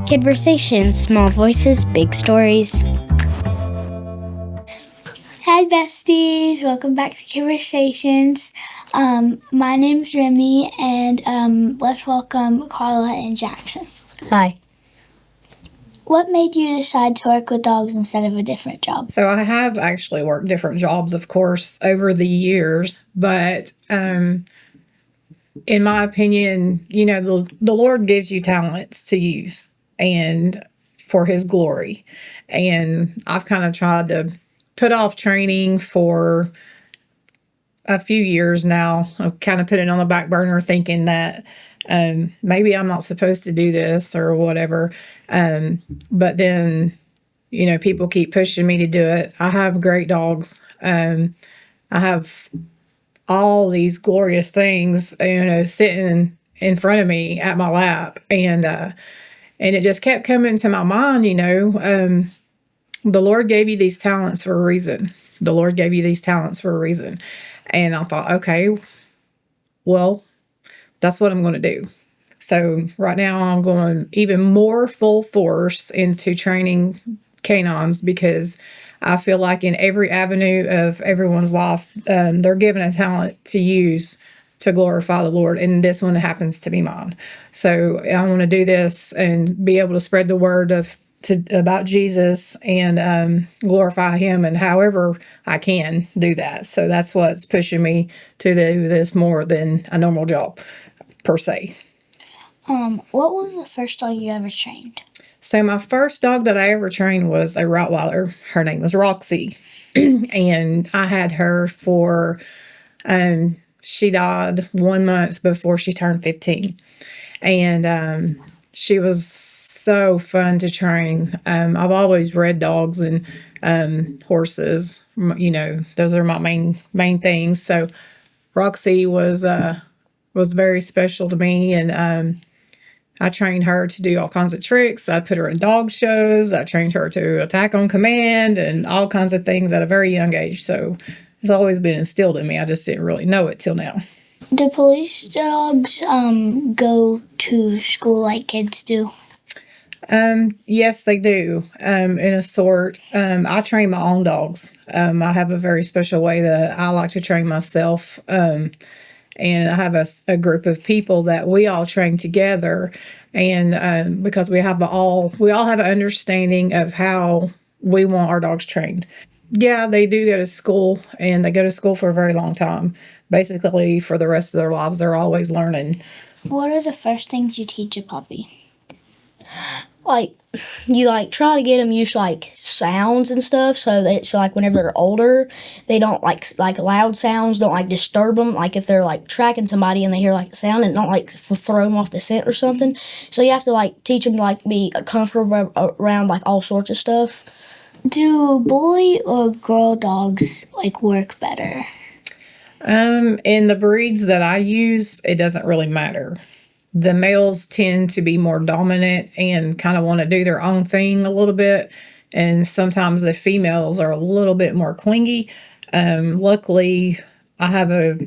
Kidversations, small voices, big stories. Hi besties, welcome back to Kidversations. My name's Remi, and let's welcome Carla and Jaxon. Hi. What made you decide to work with dogs instead of a different job? So I have actually worked different jobs, of course, over the years, but in my opinion, the Lord gives you talents to use and for his glory. And I've kind of tried to put off training for a few years now. I've kind of put it on the back burner thinking that maybe I'm not supposed to do this or whatever. But then, people keep pushing me to do it. I have great dogs. I have all these glorious things, sitting in front of me at my lap. And it just kept coming to my mind, the Lord gave you these talents for a reason. The Lord gave you these talents for a reason. And I thought, okay, well, that's what I'm going to do. So right now I'm going even more full force into training canines because I feel like in every avenue of everyone's life, they're given a talent to use to glorify the Lord. And this one happens to be mine. So I want to do this and be able to spread the word about Jesus and glorify him, and however I can do that. So that's what's pushing me to do this more than a normal job per se. What was the first dog you ever trained? So my first dog that I ever trained was a Rottweiler. Her name was Roxy. And I had her for, she died 1 month before she turned 15. And she was so fun to train. I've always bred dogs and horses. Those are my main things. So Roxy was very special to me, and I trained her to do all kinds of tricks. I put her in dog shows. I trained her to attack on command and all kinds of things at a very young age. So it's always been instilled in me. I just didn't really know it till now. Do police dogs go to school like kids do? Yes, they do. In a sort. I train my own dogs. I have a very special way that I like to train myself. And I have a group of people that we all train together, and because we all have an understanding of how we want our dogs trained. Yeah, they do go to school, and they go to school for a very long time. Basically, for the rest of their lives, they're always learning. What are the first things you teach a puppy? You try to get them used to sounds and stuff, so whenever they're older, they don't like loud sounds don't disturb them. If they're tracking somebody and they hear the sound, and not throw them off the scent or something. So you have to teach them to be comfortable around all sorts of stuff. Do boy or girl dogs work better? In the breeds that I use, it doesn't really matter. The males tend to be more dominant and kind of want to do their own thing a little bit. And sometimes the females are a little bit more clingy. Luckily, I have a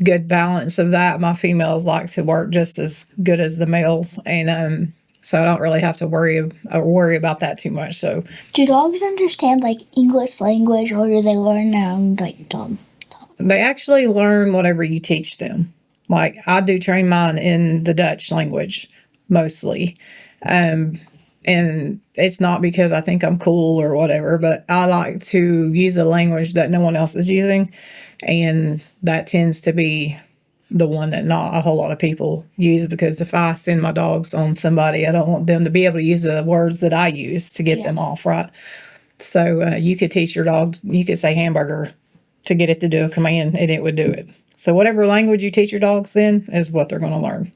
good balance of that. My females like to work just as good as the males. And so I don't really have to worry about that too much. So, do dogs understand English language, or do they learn their own dog? They actually learn whatever you teach them. I do train mine in the Dutch language, mostly. And it's not because I think I'm cool or whatever, but I like to use a language that no one else is using. And that tends to be the one that not a whole lot of people use, because if I send my dogs on somebody, I don't want them to be able to use the words that I use to get them off, right? So you could teach your dog, you could say hamburger to get it to do a command, and it would do it. So whatever language you teach your dogs then is what they're going to learn.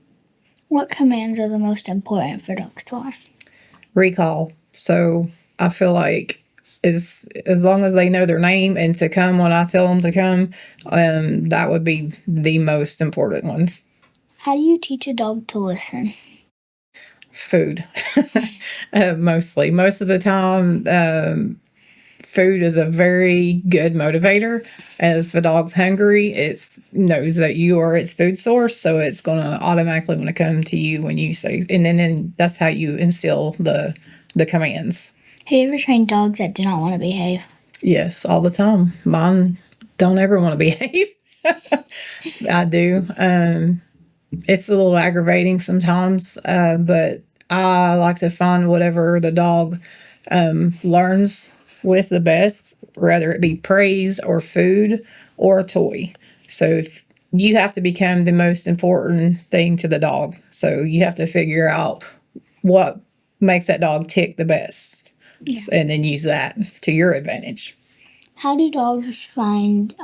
What commands are the most important for dogs to learn? Recall. So I feel like as long as they know their name and to come when I tell them to come, that would be the most important ones. How do you teach a dog to listen? Food. Mostly. Most of the time, food is a very good motivator. And if a dog's hungry, it knows that you are its food source, so it's going to automatically want to come to you when you say. And then that's how you instill the commands. Have you ever trained dogs that do not want to behave? Yes, all the time. Mine don't ever want to behave. I do. It's a little aggravating sometimes, but I like to find whatever the dog learns with the best, whether it be praise or food or a toy. So if you have to become the most important thing to the dog. So you have to figure out what makes that dog tick the best, and then use that to your advantage. How do dogs find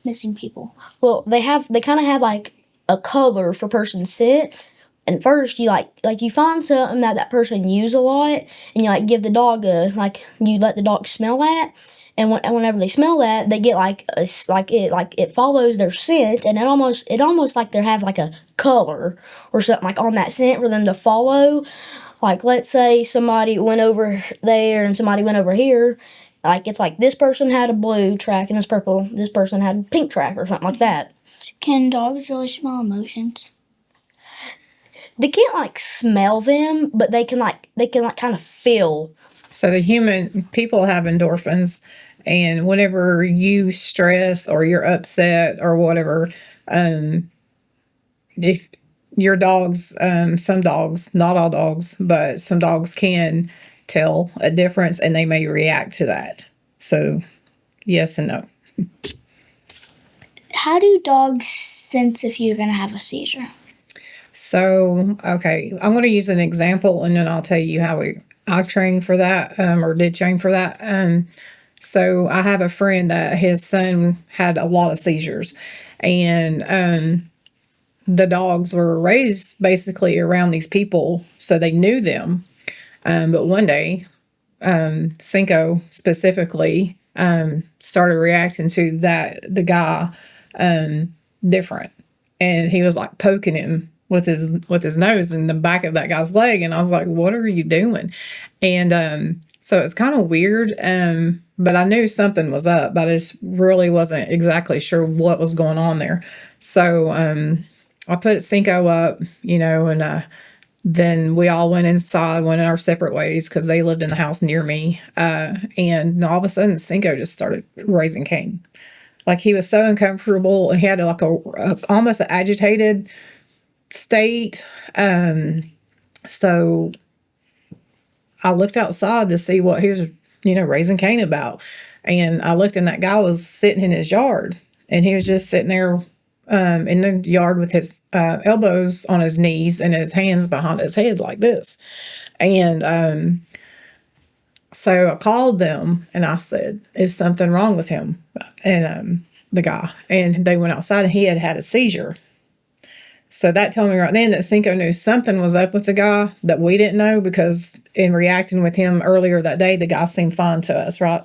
missing people? Well, they kind of have like a color for person scent. And first, you like you find something that person use a lot, and you like give the dog you let the dog smell that, and whenever they smell that, they get it follows their scent, and it almost like they have like a color or something like on that scent for them to follow. Like let's say somebody went over there and somebody went over here. Like it's like this person had a blue track and this person had a pink track or something like that. Can dogs really smell emotions? They can't like smell them, but they can kind of feel. So people have endorphins, and whenever you stress or you're upset or whatever, if your dogs, some dogs, not all dogs, but some dogs can tell a difference, and they may react to that. So yes and no. How do dogs sense if you're going to have a seizure? So, okay, I'm going to use an example, and then I'll tell you how I trained for that, or did train for that. So I have a friend that his son had a lot of seizures, and the dogs were raised basically around these people, so they knew them. But one day, Cinco specifically started reacting to the guy different, and he was like poking him with his nose in the back of that guy's leg, and I was like, "What are you doing?" And so it's kind of weird, but I knew something was up, but I just really wasn't exactly sure what was going on there. So I put Cinco up, and then we all went inside, went in our separate ways because they lived in the house near me, and all of a sudden Cinco just started raising Cain. Like he was so uncomfortable, and he had like a almost an agitated state. So I looked outside to see what he was, raising Cain about. And I looked, and that guy was sitting in his yard, and he was just sitting there in the yard with his elbows on his knees and his hands behind his head like this. And so I called them, and I said, "Is something wrong with him?" And the guy, and they went outside, and he had a seizure. So that told me right then that Cinco knew something was up with the guy that we didn't know, because in reacting with him earlier that day, the guy seemed fine to us, right?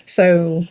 So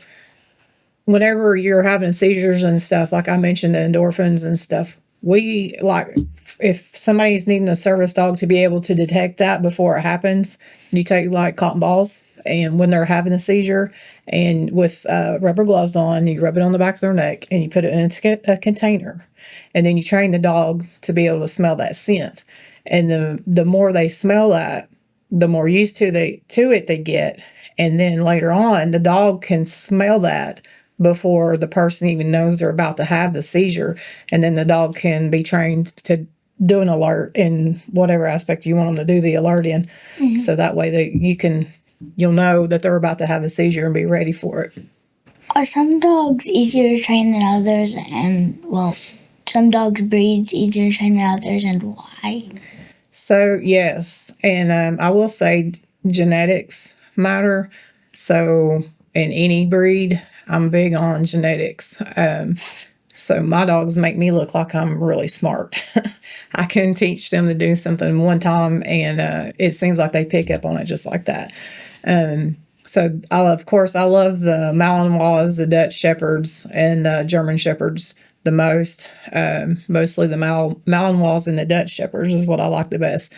whenever you're having seizures and stuff, like I mentioned, the endorphins and stuff, we like, if somebody's needing a service dog to be able to detect that before it happens, you take like cotton balls, and when they're having a seizure, and with rubber gloves on, you rub it on the back of their neck, and you put it in a container. And then you train the dog to be able to smell that scent. And the more they smell that, the more used to it they get. And then later on, the dog can smell that before the person even knows they're about to have the seizure. And then the dog can be trained to do an alert in whatever aspect you want them to do the alert in. Mm-hmm. So that way you'll know that they're about to have a seizure and be ready for it. Are some dogs easier to train than others? And, some dogs breeds easier to train than others, and why? So, yes. And I will say genetics matter. So, in any breed, I'm big on genetics. So, my dogs make me look like I'm really smart. I can teach them to do something one time, and it seems like they pick up on it just like that. So, I love the Malinois, the Dutch Shepherds, and the German Shepherds the most. Mostly the Malinois and the Dutch Shepherds is what I like the best.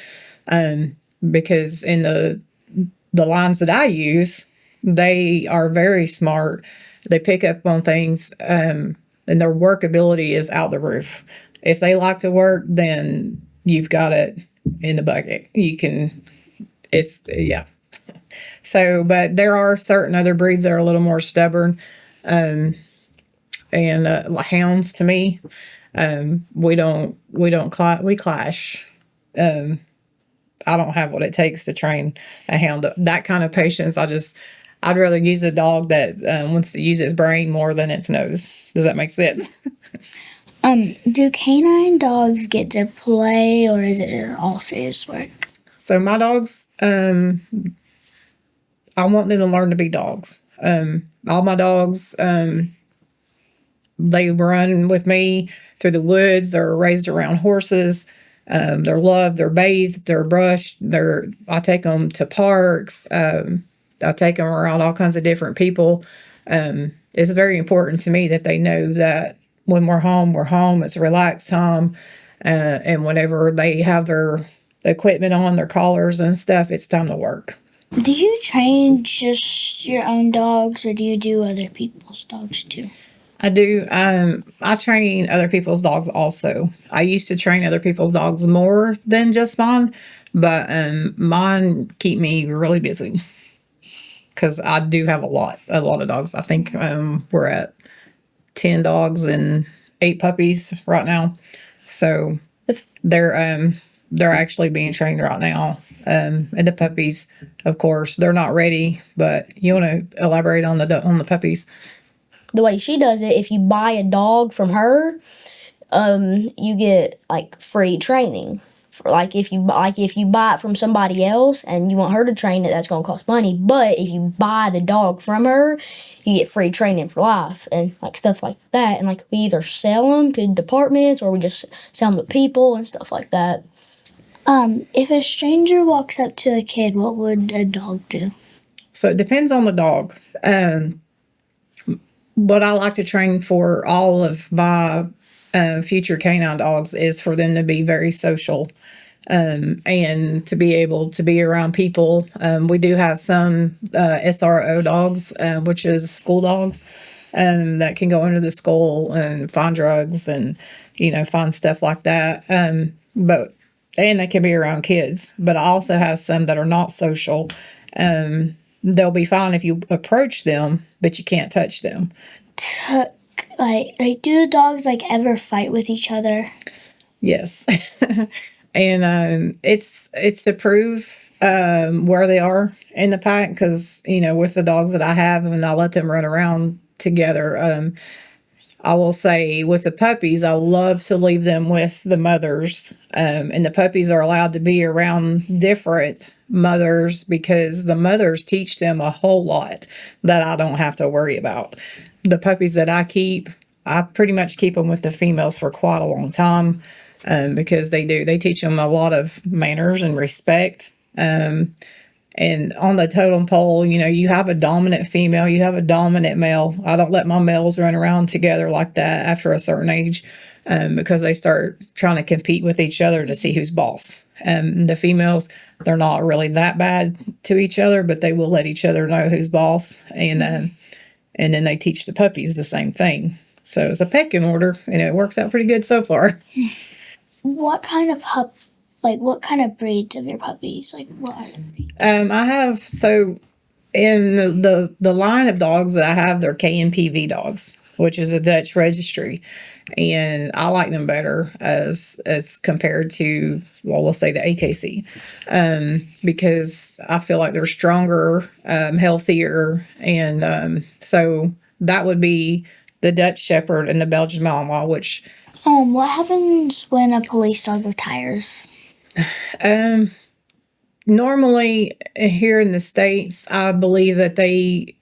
Because in the lines that I use, They are very smart. They pick up on things, and their work ability is out the roof. If they like to work, then you've got it in the bucket. Yeah. So, but there are certain other breeds that are a little more stubborn. And hounds, to me, we clash. I don't have what it takes to train a hound. That kind of patience, I'd rather use a dog that wants to use its brain more than its nose. Does that make sense? Do canine dogs get to play, or is it all serious work? So my dogs, I want them to learn to be dogs. All my dogs, they run with me through the woods. They're raised around horses. They're loved. They're bathed. They're brushed. I take them to parks. I take them around all kinds of different people. It's very important to me that they know that when we're home, we're home. It's a relaxed time. And whenever they have their equipment on, their collars and stuff, it's time to work. Do you train just your own dogs, or do you do other people's dogs too? I do. I train other people's dogs also. I used to train other people's dogs more than just mine, but mine keep me really busy because I do have a lot of dogs. I think we're at 10 dogs and 8 puppies right now. So they're actually being trained right now. And the puppies, of course, they're not ready. But you want to elaborate on the puppies? The way she does it, if you buy a dog from her, you get like free training. If you buy it from somebody else and you want her to train it, that's gonna cost money. But if you buy the dog from her, you get free training for life and like stuff like that. And like we either sell them to departments or we just sell them to people and stuff like that. If a stranger walks up to a kid, what would a dog do? So it depends on the dog. What I like to train for all of my future canine dogs is for them to be very social and to be able to be around people. We do have some SRO dogs, which is school dogs, that can go into the school and find drugs and, find stuff like that. And they can be around kids. But I also have some that are not social. They'll be fine if you approach them, but you can't touch them. Do the dogs ever fight with each other? Yes. And it's to prove where they are in the pack because, with the dogs that I have and I let them run around together, I will say with the puppies, I love to leave them with the mothers. And the puppies are allowed to be around different mothers because the mothers teach them a whole lot that I don't have to worry about. The puppies that I keep, I pretty much keep them with the females for quite a long time because they teach them a lot of manners and respect. And on the totem pole, you have a dominant female, you have a dominant male. I don't let my males run around together like that after a certain age because they start trying to compete with each other to see who's boss. The females, they're not really that bad to each other, but they will let each other know who's boss. And then they teach the puppies the same thing. So it's a pecking order, and it works out pretty good so far. What kind of breeds of your puppies? What are the breeds? I have, so in the line of dogs that I have, they're KNPV dogs, which is a Dutch registry. And I like them better as compared to, we'll say the AKC, because I feel like they're stronger, healthier. And so that would be the Dutch Shepherd and the Belgian Malinois, which... what happens when a police dog retires? Normally here in the States, I believe that they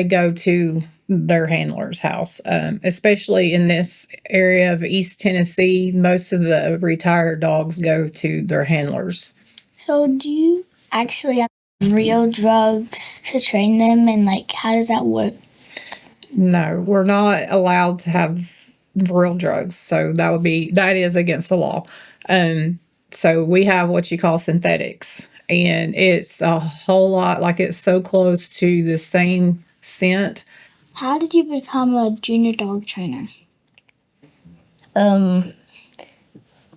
go to their handler's house, especially in this area of East Tennessee. Most of the retired dogs go to their handlers. So do you actually have real drugs to train them, and how does that work? No, we're not allowed to have real drugs. So that is against the law. So we have what you call synthetics. and it's a whole lot, like it's so close to the same scent. How did you become a junior dog trainer?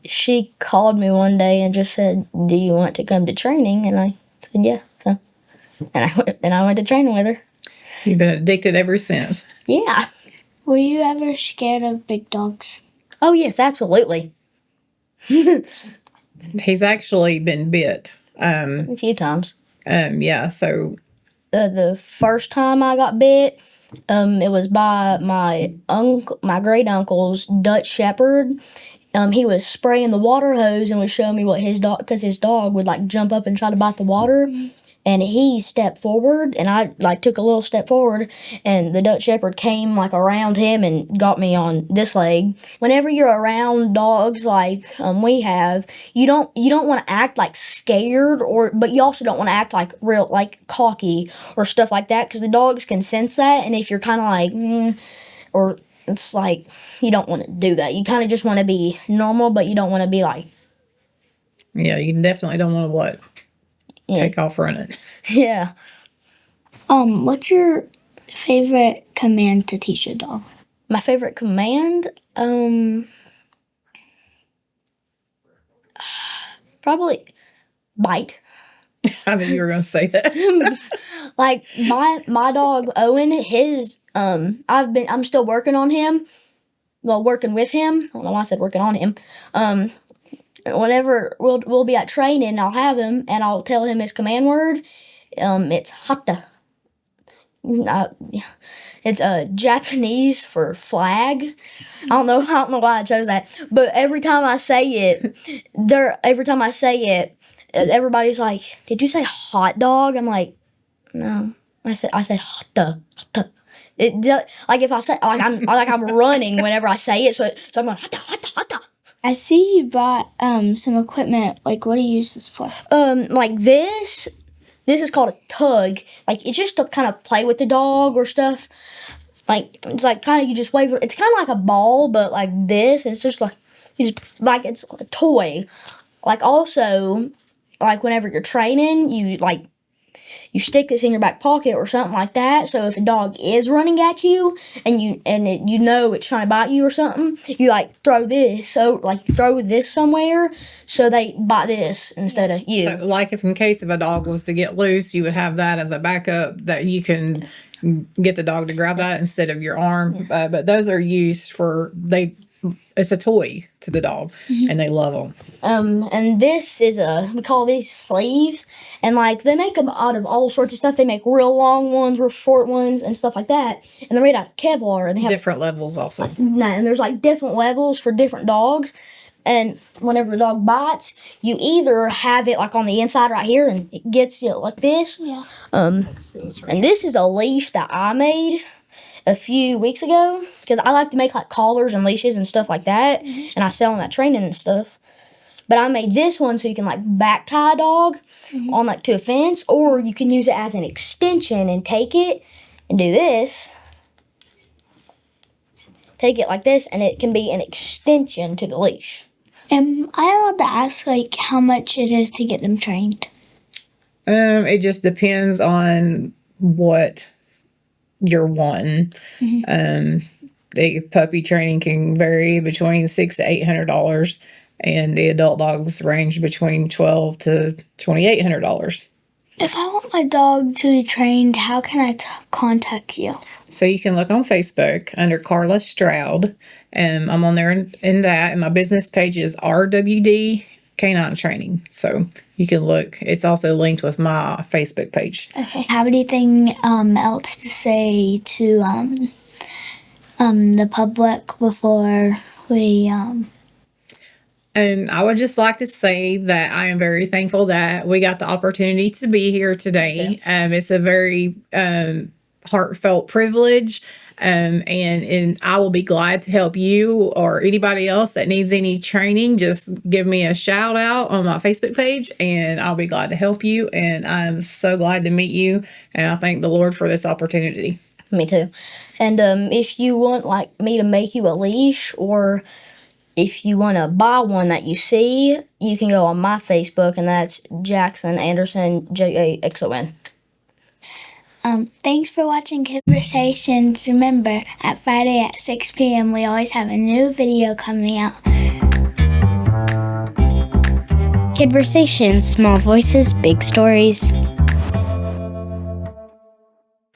She called me one day and just said, "Do you want to come to training?" And I said, "Yeah." So, and I went to training with her. You've been addicted ever since. Yeah. Were you ever scared of big dogs? Oh yes, absolutely. He's actually been bit. A few times. Yeah, so The first time I got bit, it was by my great uncle's Dutch Shepherd. He was spraying the water hose and was showing me what his dog, because his dog would like jump up and try to bite the water. And he stepped forward, and I like took a little step forward, and the Dutch Shepherd came like around him and got me on this leg. Whenever you're around dogs like we have, you don't want to act like scared, but you also don't want to act like real like cocky or stuff like that, because the dogs can sense that, and if you're kind of like or it's like you don't want to do that. You kind of just want to be normal, but you don't want to be like, yeah, you definitely don't want to yeah. take off running. Yeah. What's your favorite command to teach a dog? My favorite command, probably bite. I knew you were going to say that. Like my dog Owen, his I'm still working on him. Well, working with him. I don't know why I said working on him. Whenever we'll be at training, I'll have him and I'll tell him his command word. It's hata. It's Japanese for flag. I don't know why I chose that, but every time I say it, everybody's like, "Did you say hot dog?" I'm like, "No." I said hata. Like if I say I'm running whenever I say it, so I'm going hata hata hata. I see you brought some equipment. Like, what do you use this for? Like this. This is called a tug. Like, it's just to kind of play with the dog or stuff. Like, it's like kind of, you just wave it. It's kind of like a ball, but like this. It's just like, it's a toy. Like, also, like, whenever you're training, you stick this in your back pocket or something like that. So if a dog is running at you and you know it's trying to bite you or something, you like throw this. So like you throw this somewhere so they bite this instead of you. So, like if in case if a dog was to get loose, you would have that as a backup that you can get the dog to grab that instead of your arm. But those are used it's a toy to the dog, and they love them. And this is we call these sleeves, and like they make them out of all sorts of stuff. They make real long ones, real short ones, and stuff like that. And they're made out of Kevlar, and they have Different levels also. and there's like different levels for different dogs. And whenever the dog bites, you either have it like on the inside right here, and it gets you like this. Yeah. And this is a leash that I made a few weeks ago, because I like to make like collars and leashes and stuff like that, and I sell them at training and stuff. But I made this one so you can like back tie a dog on like to a fence, or you can use it as an extension and take it and do this. Take it like this, and it can be an extension to the leash. Am I allowed to ask like how much it is to get them trained? It just depends on what you're wanting. The puppy training can vary between $600 to $800, and the adult dogs range between $1,200 to $2,800. If I want my dog to be trained, how can I contact you? So you can look on Facebook under Carla Stroud. I'm on there in that, and my business page is RWD Canine Training. So you can look. It's also linked with my Facebook page. Okay. Have anything else to say to the public before we And I would just like to say that I am very thankful that we got the opportunity to be here today. It's a very heartfelt privilege. And I will be glad to help you or anybody else that needs any training. Just give me a shout out on my Facebook page, and I'll be glad to help you. And I'm so glad to meet you. And I thank the Lord for this opportunity. Me too. And if you want like me to make you a leash or if you want to buy one that you see, you can go on my Facebook, and that's Jaxon Anderson, Jaxon. Thanks for watching Kidversations. Remember, at Friday at 6 p.m. we always have a new video coming out. Kidversations, small voices, big stories.